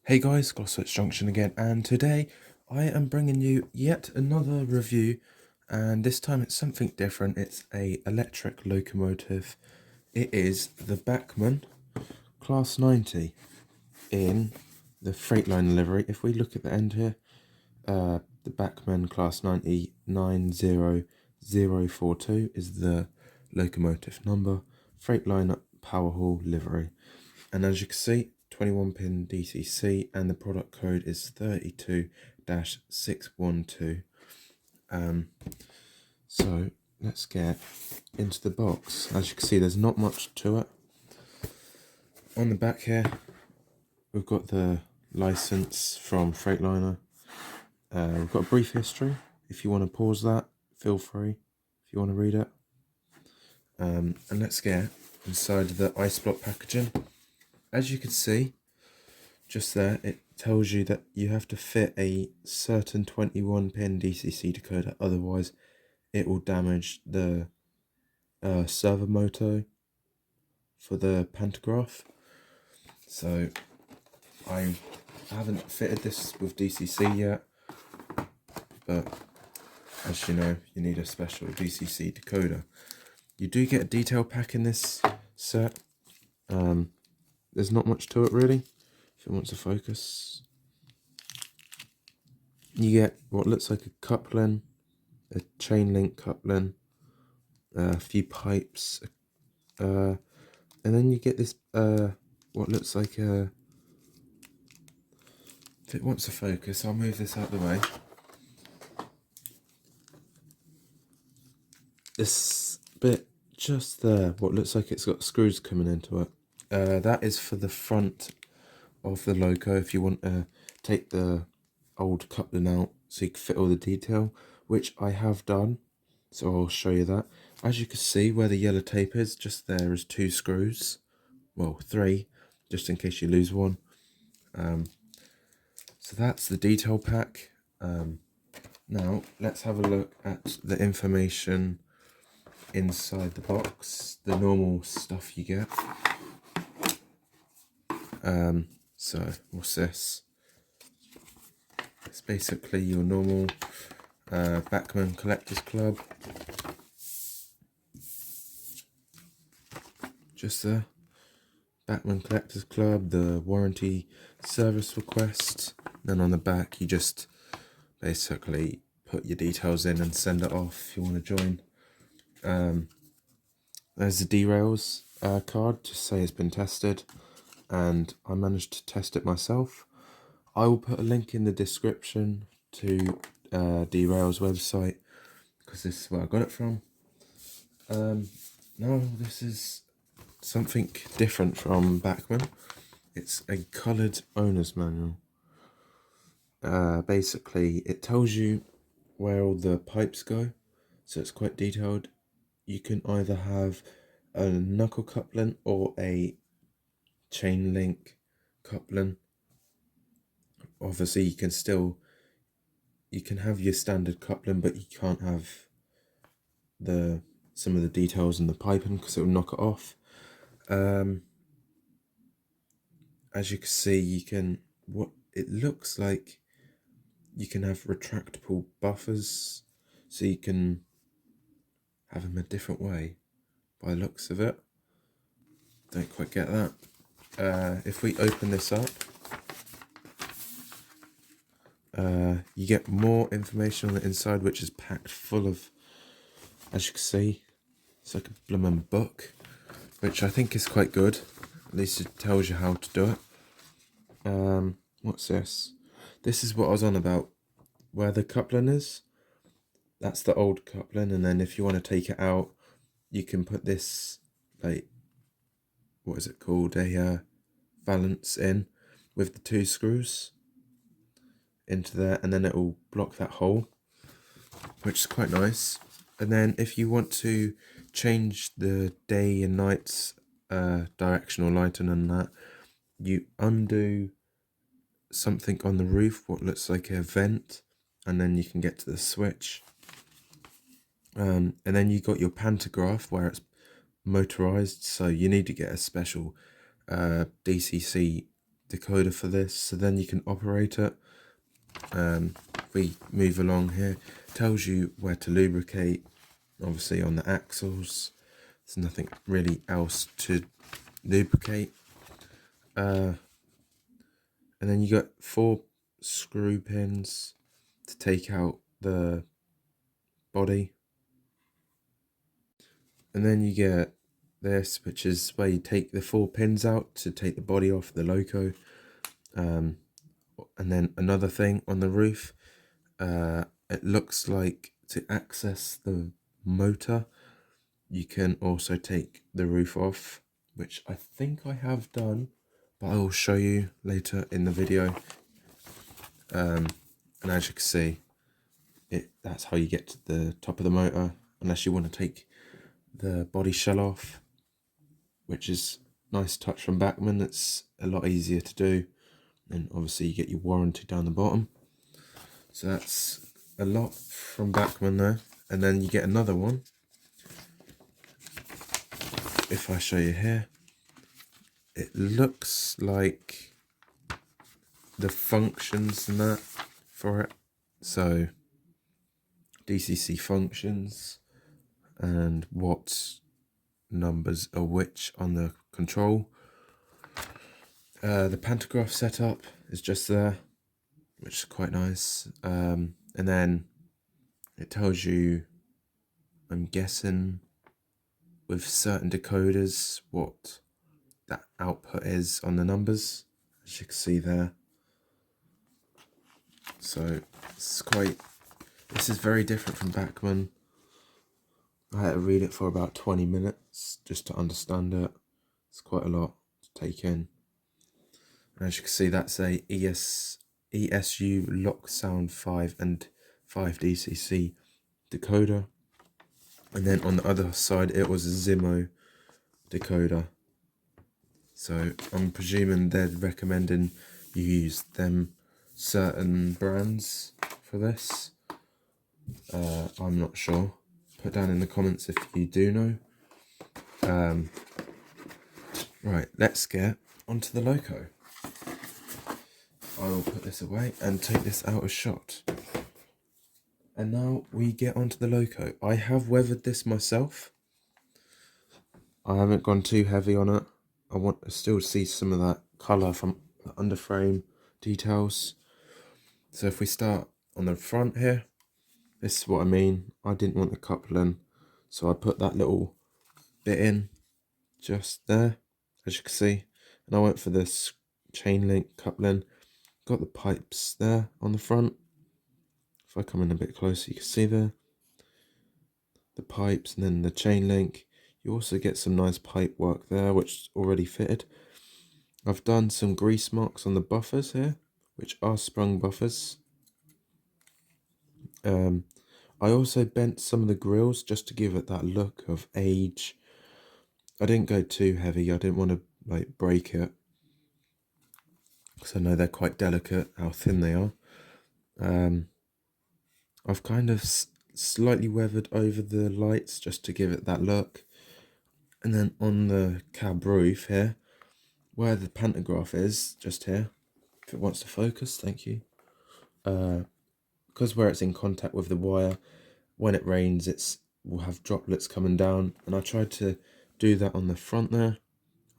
Hey guys, Switch Junction again, and today I am bringing you yet another review, and this time it's something different. It's a electric locomotive. It is the Bachmann Class 90 in the Freightliner livery. If we look at the end here, the Bachmann Class 90 90042 is the locomotive number, Freightliner Powerhaul livery. And as you can see, 21 pin DCC, and the product code is 32-612. So let's get into the box. As you can see, there's not much to it. On the back here, we've got the license from Freightliner. We've got a brief history. If you want to pause that, feel free if you want to read it. And let's get inside the ice block packaging. As you can see, just there, it tells you that you have to fit a certain 21 pin DCC decoder, otherwise it will damage the servo motor for the Pantograph. So I haven't fitted this with DCC yet, but as you know, you need a special DCC decoder. You do get a detail pack in this set. There's not much to it really. If it wants to focus, you get what looks like a coupling, a chain link coupling, a few pipes, and then you get this what looks like a, if it wants to focus, I'll move this out of the way. This bit just there, what looks like it's got screws coming into it, that is for the front of the Loco if you want to take the old coupling out so you can fit all the detail, which I have done, so I'll show you that. As you can see, where the yellow tape is, just there is 2 screws, well 3, just in case you lose one. So that's the detail pack. Now let's have a look at the information inside the box, the normal stuff you get. So what's this? It's basically your normal Bachmann Collectors Club. Just there. Bachmann Collectors Club, the warranty service request. Then on the back you just basically put your details in and send it off if you want to join. There's the derails card, just say it's been tested, and I managed to test it myself. I will put a link in the description to Derail's website, because this is where I got it from. Now this is something different from Bachmann. It's a coloured owner's manual. Basically it tells you where all the pipes go, so it's quite detailed. You can either have a knuckle coupling or a chain link coupling. Obviously you can have your standard coupling, but you can't have some of the details in the piping because it will knock it off. As you can see, what it looks like, you can have retractable buffers, so you can have them a different way by the looks of it. Don't quite get that. If we open this up, you get more information on the inside, which is packed full of, as you can see, it's like a blooming book, which I think is quite good. At least it tells you how to do it. What's this? This is what I was on about. Where the coupling is, that's the old coupling, and then if you want to take it out, you can put this, like, what is it called, a valance in with the 2 screws into there, and then it will block that hole, which is quite nice. And then if you want to change the day and night's directional lighting and that, you undo something on the roof, what looks like a vent, and then you can get to the switch. And then you got your pantograph where it's motorized, so you need to get a special DCC decoder for this, so then you can operate it. We move along here, tells you where to lubricate, obviously on the axles. There's nothing really else to lubricate. And then you got 4 screw pins to take out the body. And then you get this, which is where you take the 4 pins out to take the body off the Loco. And then another thing on the roof, it looks like to access the motor, you can also take the roof off, which I think I have done, but I will show you later in the video. And as you can see, that's how you get to the top of the motor, unless you want to take the body shell off, which is a nice touch from Bachmann. It's a lot easier to do, and obviously you get your warranty down the bottom. So that's a lot from Bachmann there. And then you get another one. If I show you here, it looks like the functions and that for it. So DCC functions and what numbers are which on the control. The Pantograph setup is just there, which is quite nice. And then it tells you, I'm guessing, with certain decoders what that output is on the numbers, as you can see there. So this is very different from Bachmann. I had to read it for about 20 minutes just to understand it. It's quite a lot to take in. And as you can see, that's a ESU lock sound 5 and 5 DCC decoder. And then on the other side, it was a Zimo decoder. So I'm presuming they're recommending you use them certain brands for this. I'm not sure. Put down in the comments if you do know. Right, let's get onto the Loco. I will put this away and take this out of shot. And now we get onto the Loco. I have weathered this myself. I haven't gone too heavy on it. I want to still see some of that colour from the underframe details. So if we start on the front here, this is what I mean. I didn't want the coupling, so I put that little bit in just there, as you can see. And I went for this chain link coupling. Got the pipes there on the front. If I come in a bit closer, you can see there the pipes and then the chain link. You also get some nice pipe work there, which is already fitted. I've done some grease marks on the buffers here, which are sprung buffers. I also bent some of the grills just to give it that look of age. I didn't go too heavy. I didn't want to break it, because I know they're quite delicate, how thin they are. I've kind of slightly weathered over the lights just to give it that look. And then on the cab roof here, where the pantograph is, just here, if it wants to focus, thank you. Because where it's in contact with the wire, when it rains, will have droplets coming down. And I tried to do that on the front there,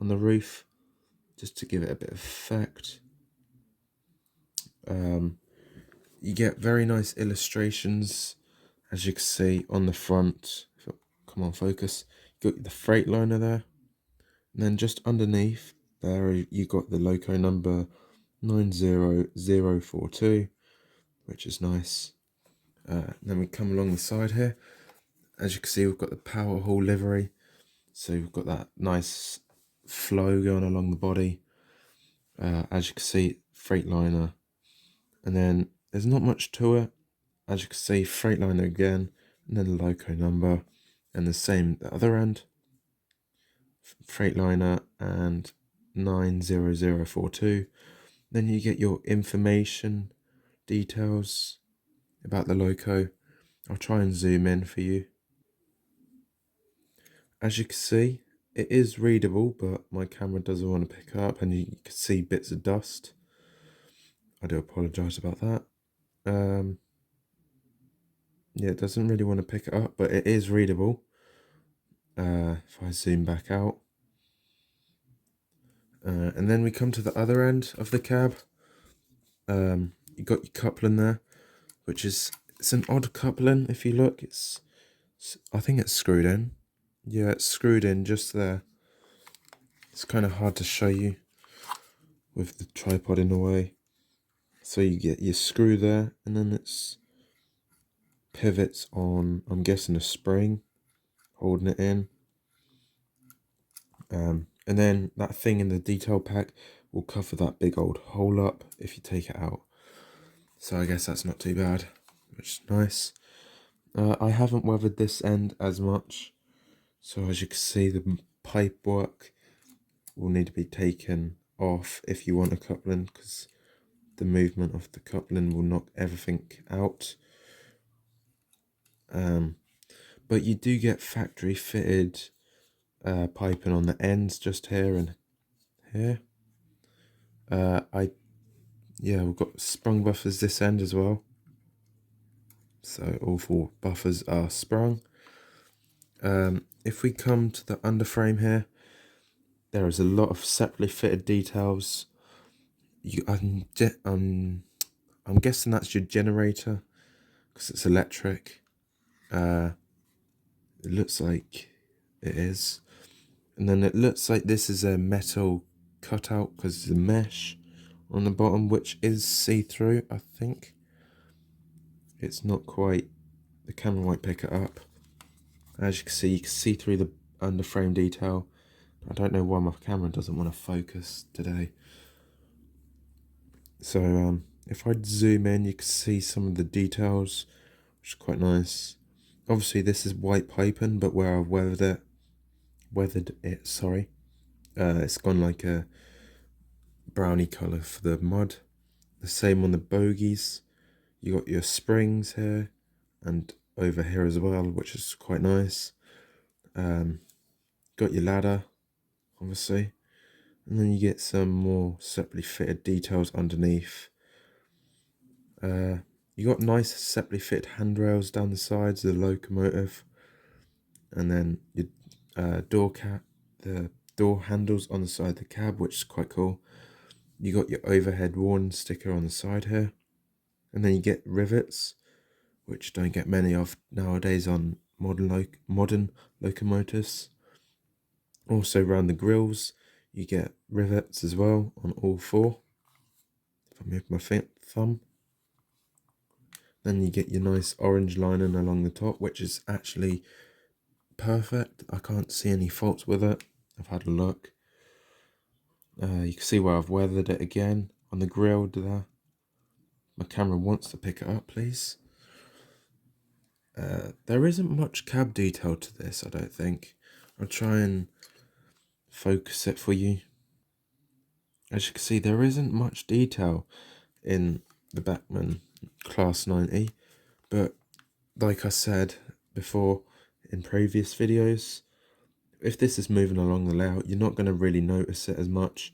on the roof, just to give it a bit of effect. You get very nice illustrations, as you can see on the front. Come on, focus. You got the Freightliner there, and then just underneath there you got the Loco number 90042, which is nice. Then we come along the side here. As you can see, we've got the Powerhaul livery, so we've got that nice flow going along the body. As you can see, Freightliner, and then there's not much to it. As you can see, Freightliner again, and then the Loco number, and the same the other end, Freightliner and 90042. Then you get your information details about the Loco. I'll try and zoom in for you. As you can see, it is readable, but my camera doesn't want to pick it up, and you can see bits of dust. I do apologise about that. Yeah, it doesn't really want to pick it up, but it is readable. If I zoom back out. And then we come to the other end of the cab. You got your coupling there, which is, it's an odd coupling. If you look, I think it's screwed in. Yeah, it's screwed in just there. It's kind of hard to show you with the tripod in the way. So you get your screw there, and then it's pivots on, I'm guessing, a spring holding it in. And then that thing in the detail pack will cover that big old hole up if you take it out. So I guess that's not too bad, which is nice. I haven't weathered this end as much, so as you can see, the pipe work will need to be taken off if you want a coupling, because the movement of the coupling will knock everything out. But you do get factory fitted piping on the ends, just here and here. We've got sprung buffers this end as well. So all 4 buffers are sprung. If we come to the underframe here, there is a lot of separately fitted details. I'm guessing that's your generator, because it's electric. It looks like it is. And then it looks like this is a metal cutout, because the mesh on the bottom, which is see-through, I think. It's not quite, the camera won't pick it up. As you can see through the underframe detail. I don't know why my camera doesn't want to focus today. So if I zoom in, you can see some of the details, which is quite nice. Obviously this is white piping, but where I've weathered it, it's gone like a brownie colour for the mud. The same on the bogies. You got your springs here and over here as well, which is quite nice. Got your ladder, obviously, and then you get some more separately fitted details underneath. You got nice separately fitted handrails down the sides of the locomotive, and then your the door handles on the side of the cab, which is quite cool. You got your overhead warning sticker on the side here, and then you get rivets, which don't get many of nowadays on modern locomotives. Also around the grills, you get rivets as well on all 4. If I move my thumb. Then you get your nice orange lining along the top, which is actually perfect. I can't see any faults with it. I've had a look. You can see where I've weathered it again on the grill there. My camera wants to pick it up, please. There isn't much cab detail to this, I don't think. I'll try and focus it for you. As you can see, there isn't much detail in the Bachmann Class 90, but like I said before in previous videos, if this is moving along the layout, you're not going to really notice it as much,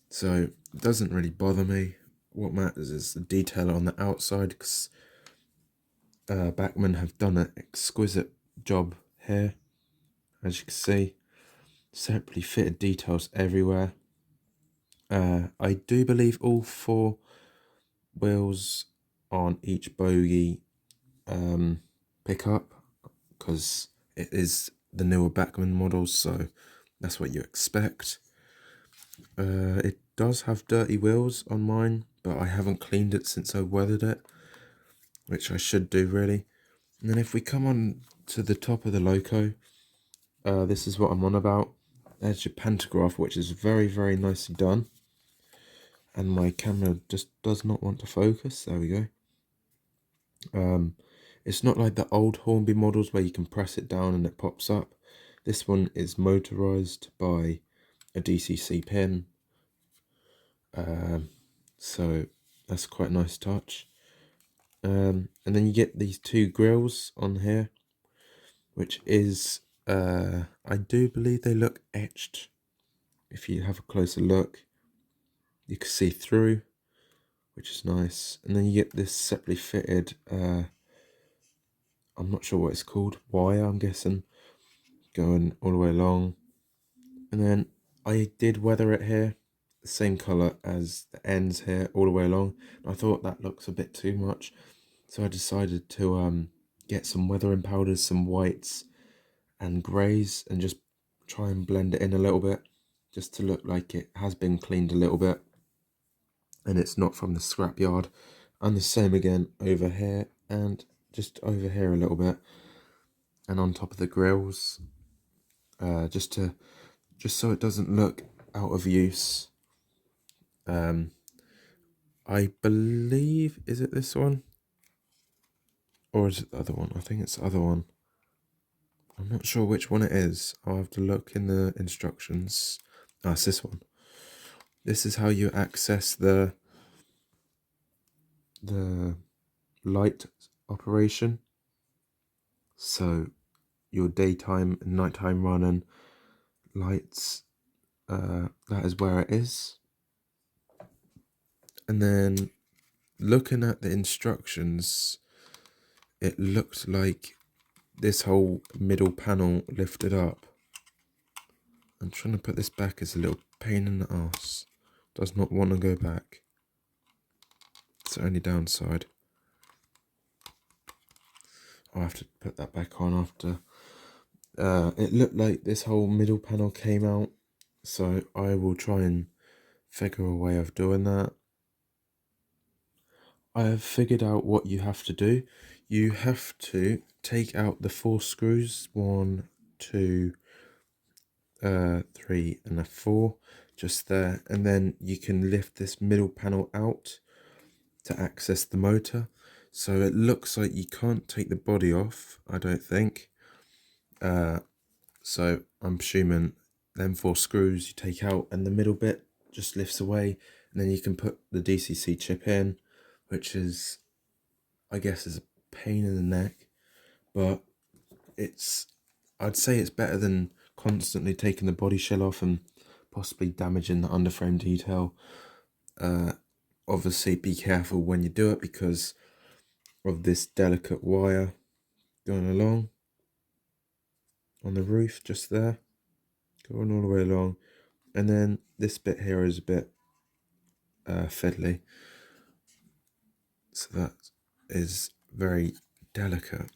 so it doesn't really bother me. What matters is the detail on the outside, because Bachmann have done an exquisite job here. As you can see, separately fitted details everywhere. I do believe all 4 wheels on each bogie pick up, because it is the newer Bachmann models, so that's what you expect. It does have dirty wheels on mine, but I haven't cleaned it since I weathered it, which I should do really. And then if we come on to the top of the Loco, this is what I'm on about. There's your Pantograph, which is very, very nicely done. And my camera just does not want to focus. There we go. It's not like the old Hornby models where you can press it down and it pops up. This one is motorized by a DCC pin. So that's quite a nice touch. And then you get these 2 grills on here, which is I do believe they look etched. If you have a closer look, you can see through, which is nice. And then you get this separately fitted, I'm not sure what it's called, wire, I'm guessing, going all the way along. And then I did weather it here, the same colour as the ends here, all the way along. I thought that looks a bit too much, so I decided to get some weathering powders, some whites and greys, and just try and blend it in a little bit, just to look like it has been cleaned a little bit and it's not from the scrapyard. And the same again over here and just over here a little bit, and on top of the grills, just so it doesn't look out of use. I believe, is it this one? Or is it the other one? I think it's the other one. I'm not sure which one it is. I'll have to look in the instructions. Ah, it's this one. This is how you access the light operation. So your daytime and nighttime running lights, that is where it is. And then looking at the instructions, it looked like this whole middle panel lifted up. I'm trying to put this back, is a little pain in the ass. Does not want to go back. It's the only downside. I'll have to put that back on after. It looked like this whole middle panel came out, so I will try and figure a way of doing that. I have figured out what you have to do. You have to take out the 4 screws, 1, 2, 3 and a 4, just there, and then you can lift this middle panel out to access the motor. So it looks like you can't take the body off, I don't think. So I'm assuming them 4 screws you take out and the middle bit just lifts away, and then you can put the DCC chip in, which is, I guess, is a pain in the neck, but I'd say it's better than constantly taking the body shell off and possibly damaging the underframe detail. Obviously be careful when you do it because of this delicate wire going along on the roof, just there, going all the way along. And then this bit here is a bit fiddly, so that is very delicate.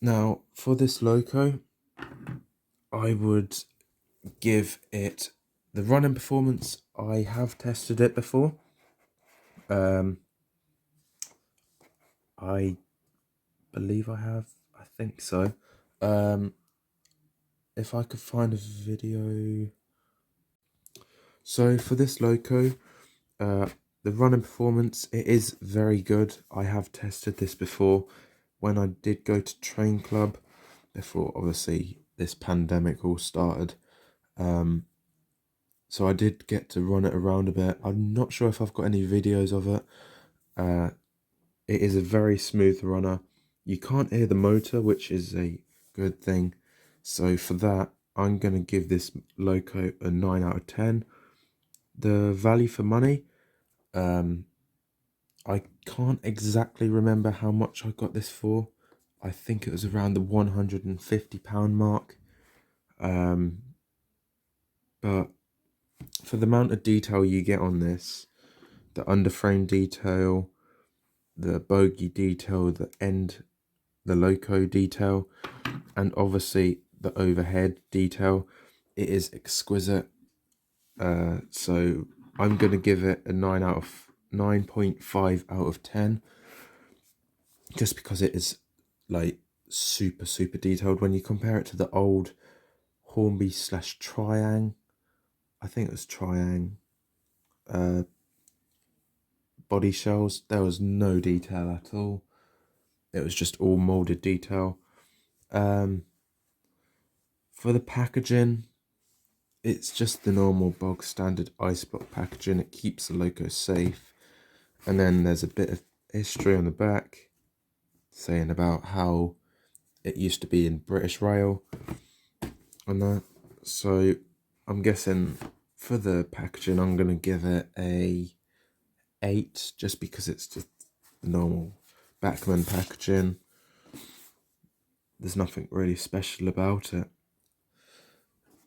Now for this Loco, I would give it the running performance. I have tested it before. I believe I have. I think so. If I could find a video. So for this Loco, the running performance, it is very good. I have tested this before when I did go to train club before obviously this pandemic all started. So I did get to run it around a bit. I'm not sure if I've got any videos of it. It is a very smooth runner. You can't hear the motor, which is a good thing. So for that, I'm going to give this Loco a 9 out of 10. The value for money, I can't exactly remember how much I got this for. I think it was around the £150 mark. But for the amount of detail you get on this, the underframe detail, the bogey detail, the Loco detail, and obviously the overhead detail, it is exquisite. So I'm going to give it a 9.5 out of 10, just because it is like super detailed. When you compare it to the old Hornby / Triang, I think it was Triang, body shells, there was no detail at all. It was just all molded detail. For the packaging, it's just the normal bog standard ice block packaging. It keeps the Loco safe. And then there's a bit of history on the back saying about how it used to be in British Rail and that. So I'm guessing for the packaging I'm going to give it a 8, just because it's just normal Bachmann packaging. There's nothing really special about it.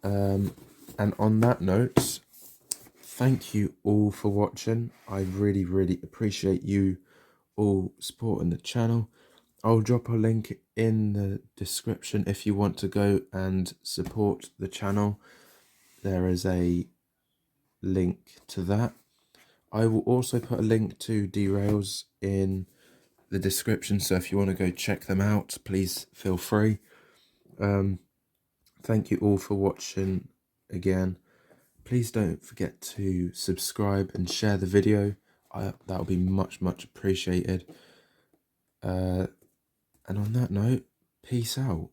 And on that note, thank you all for watching. I really, really appreciate you all supporting the channel. I'll drop a link in the description if you want to go and support the channel. There is a link to that. I will also put a link to derails in the description, so if you want to go check them out, please feel free. Thank you all for watching again. Please don't forget to subscribe and share the video. That would be much, much appreciated. And on that note, peace out.